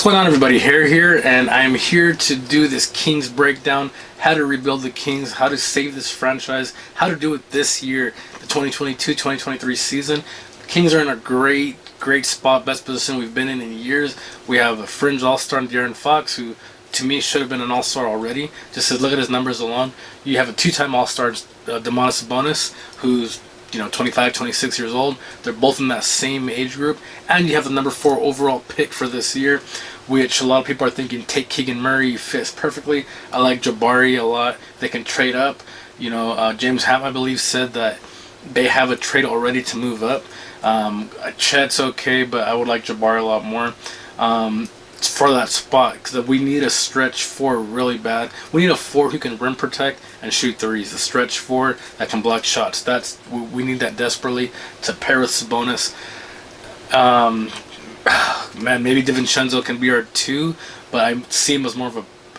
going on, everybody? Hair here, and I'm here to do this Kings breakdown, how to rebuild the Kings, how to save this franchise, how to do it this year, the 2022-2023 season. The Kings are in a great spot, best position we've been in years. We have a fringe all-star in De'Aaron Fox, who to me should have been an all-star already. Just to look at his numbers alone. You have a two-time all-star, Domantas Sabonis, who's 25, 26 years old. They're both in that same age group. And you have the number 4 overall pick for this year, which a lot of people are thinking, take Keegan Murray, he fits perfectly. I like Jabari a lot. They can trade up. James Hamm, I believe, said that they have a trade already to move up. Chet's okay, but I would like Jabari a lot more. For that spot, because we need a stretch 4 really bad. We need a 4 who can rim protect and shoot threes. A stretch 4 that can block shots. We need that desperately to pair with Sabonis. Man, maybe DiVincenzo can be our 2, but I see him as more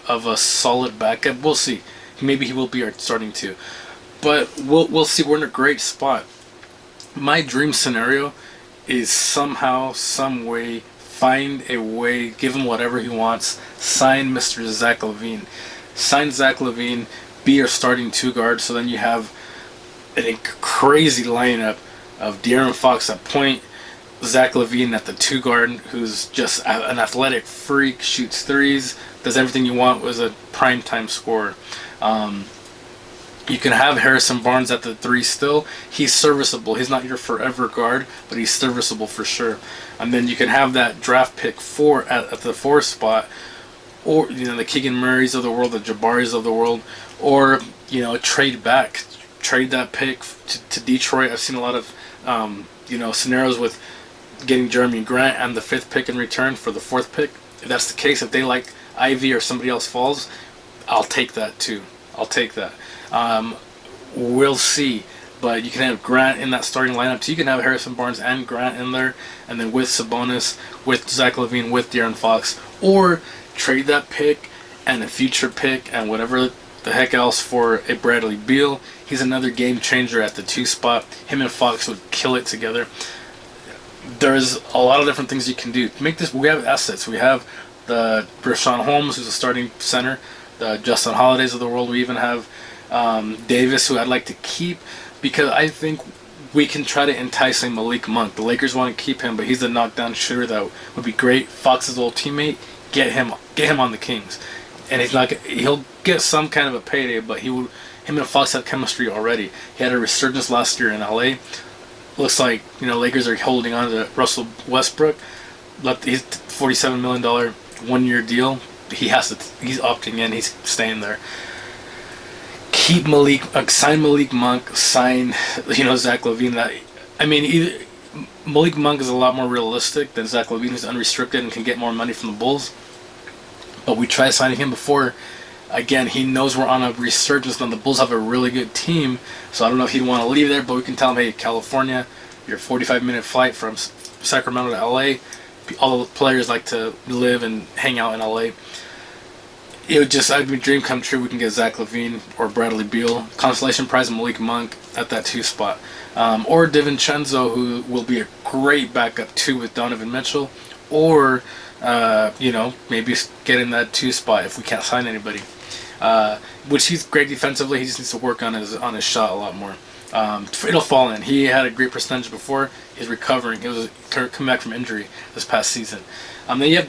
of a solid backup. We'll see. Maybe he will be our starting 2, but we'll see. We're in a great spot. My dream scenario is somehow, some way, find a way, give him whatever he wants, sign Mr. Zach LaVine. Sign Zach LaVine, be your starting 2 guard, so then you have a crazy lineup of De'Aaron Fox at point, Zach LaVine at the 2 guard, who's just an athletic freak, shoots threes, does everything you want, was a primetime scorer. You can have Harrison Barnes at the 3 still. He's serviceable. He's not your forever guard, but he's serviceable for sure. And then you can have that draft pick 4 at the 4 spot, or the Keegan Murrays of the world, the Jabaris of the world, or trade that pick to Detroit. I've seen a lot of scenarios with getting Jeremy Grant and the 5th pick in return for the 4th pick. If that's the case, if they like Ivy or somebody else falls, I'll take that too. I'll take that. We'll see, but you can have Grant in that starting lineup too. You can have Harrison Barnes and Grant in there, and then with Sabonis, with Zach LaVine, with De'Aaron Fox, or trade that pick and a future pick and whatever the heck else for a Bradley Beal. He's another game changer at the 2 spot. Him and Fox would kill it together. There's a lot of different things you can do. Make this. We have assets. We have the Rashawn Holmes, who's a starting center. The Justin Holidays of the world. We even have Davis, who I'd like to keep, because I think we can try to entice a Malik Monk. The Lakers want to keep him, but he's a knockdown shooter that would be great. Fox's old teammate. Get him on the Kings, and he'll get some kind of a payday, but him and Fox have chemistry already. He had a resurgence last year in LA. Looks like Lakers are holding on to Russell Westbrook. He's $47 million 1-year deal. He's opting in. He's staying there. Keep sign Malik Monk. Sign Zach LaVine. Malik Monk is a lot more realistic than Zach LaVine, who's unrestricted and can get more money from the Bulls. But we tried signing him before. Again, he knows we're on a resurgence, and the Bulls have a really good team. So I don't know if he'd want to leave there, but we can tell him, hey, California, your 45-minute flight from Sacramento to LA. All the players like to live and hang out in LA. It would I'd be dream come true. We can get Zach LaVine or Bradley Beal. Consolation prize Malik Monk at that 2 spot. Or DiVincenzo, who will be a great backup too with Donovan Mitchell. Or, maybe get in that 2 spot if we can't sign anybody. Which he's great defensively. He just needs to work on his shot a lot more. It'll fall in. He had a great percentage before. He's recovering. It was coming back from injury this past season. Then you have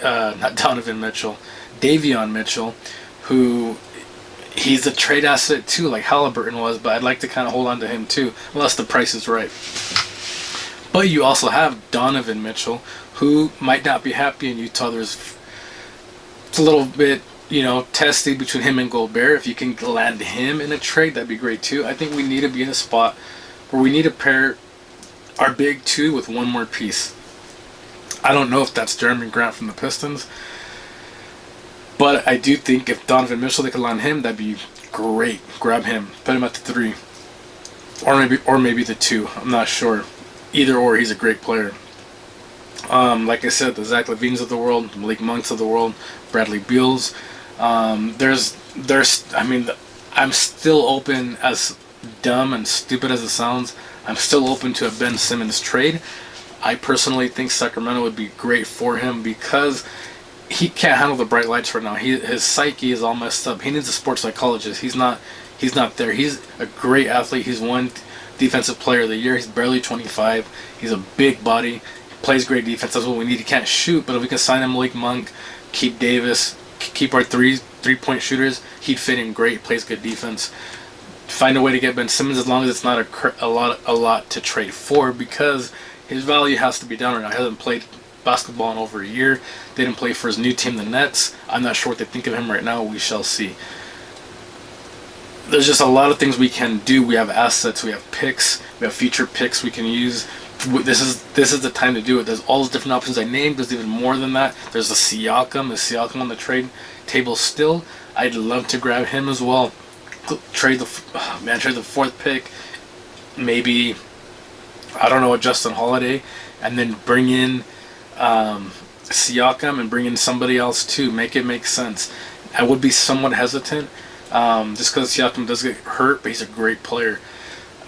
not Donovan Mitchell, Davion Mitchell, who he's a trade asset too, like Halliburton was, but I'd like to kind of hold on to him too, unless the price is right. But you also have Donovan Mitchell, who might not be happy in Utah. It's a little bit, testy between him and Gobert. If you can land him in a trade, that'd be great too. I think we need to be in a spot where we need to pair our big 2 with one more piece. I don't know if that's Jeremy Grant from the Pistons, but I do think if Donovan Mitchell, they could land him, that'd be great. Grab him, put him at the 3, or maybe the 2. I'm not sure. Either or, he's a great player. Like I said, the Zach LaVines of the world, Malik Monks of the world, Bradley Beals. I'm still open, as dumb and stupid as it sounds. I'm still open to a Ben Simmons trade. I personally think Sacramento would be great for him because he can't handle the bright lights right now. His psyche is all messed up. He needs a sports psychologist. He's not there. He's a great athlete. He's won defensive player of the year. He's barely 25. He's a big body. He plays great defense. That's what we need. He can't shoot, but if we can sign him Malik Monk, keep Davis, keep our three-point shooters, he'd fit in great. Plays good defense. Find a way to get Ben Simmons as long as it's not a lot to trade for, because his value has to be down right now. He hasn't played basketball in over a year. They didn't play for his new team, the Nets. I'm not sure what they think of him right now. We shall see. There's just a lot of things we can do. We have assets, we have picks, we have future picks we can use. This is the time to do it. There's all those different options I named. There's even more than that. There's the Siakam on the trade table still. I'd love to grab him as well. Trade the fourth pick. Maybe, I don't know, a Justin Holiday, and then bring in Siakam and bring in somebody else too. Make it make sense. I would be somewhat hesitant, just because Siakam does get hurt, but he's a great player.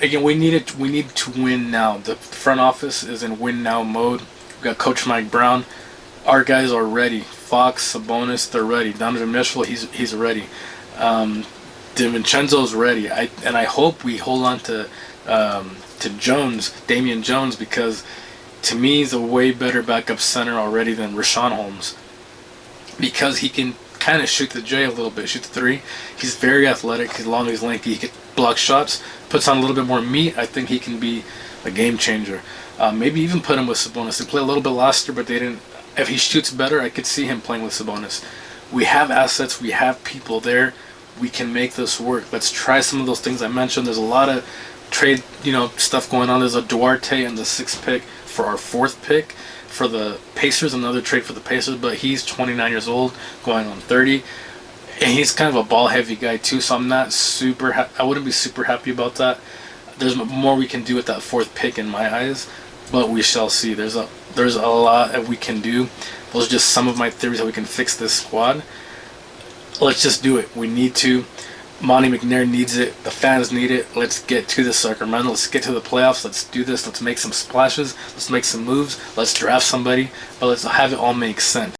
Again, we need to win now. The front office is in win now mode. We got Coach Mike Brown. Our guys are ready. Fox, Sabonis, they're ready. Donovan Mitchell, he's ready. DiVincenzo's ready. I hope we hold on to Damian Jones, because to me he's a way better backup center already than Rashawn Holmes, because he can kind of shoot the J a little bit, shoot the three. He's very athletic. He's long, he's lengthy. He can block shots, puts on a little bit more meat. I think he can be a game changer. Maybe even put him with Sabonis. They played a little bit last year, but they didn't. If he shoots better, I could see him playing with Sabonis. We have assets. We have people there. We can make this work. Let's try some of those things I mentioned. There's a lot of trade, stuff going on. There's a Duarte and the 6th pick for our 4th pick for the Pacers, another trade for the Pacers, but he's 29 years old, going on 30, and he's kind of a ball-heavy guy too, so I'm not I wouldn't be super happy about that. There's more we can do with that 4th pick in my eyes, but we shall see. There's a lot that we can do. Those are just some of my theories how we can fix this squad. Let's just do it. We need to. Monty McNair needs it. The fans need it. Let's get to the Sacramento. Let's get to the playoffs. Let's do this. Let's make some splashes. Let's make some moves. Let's draft somebody. But let's have it all make sense.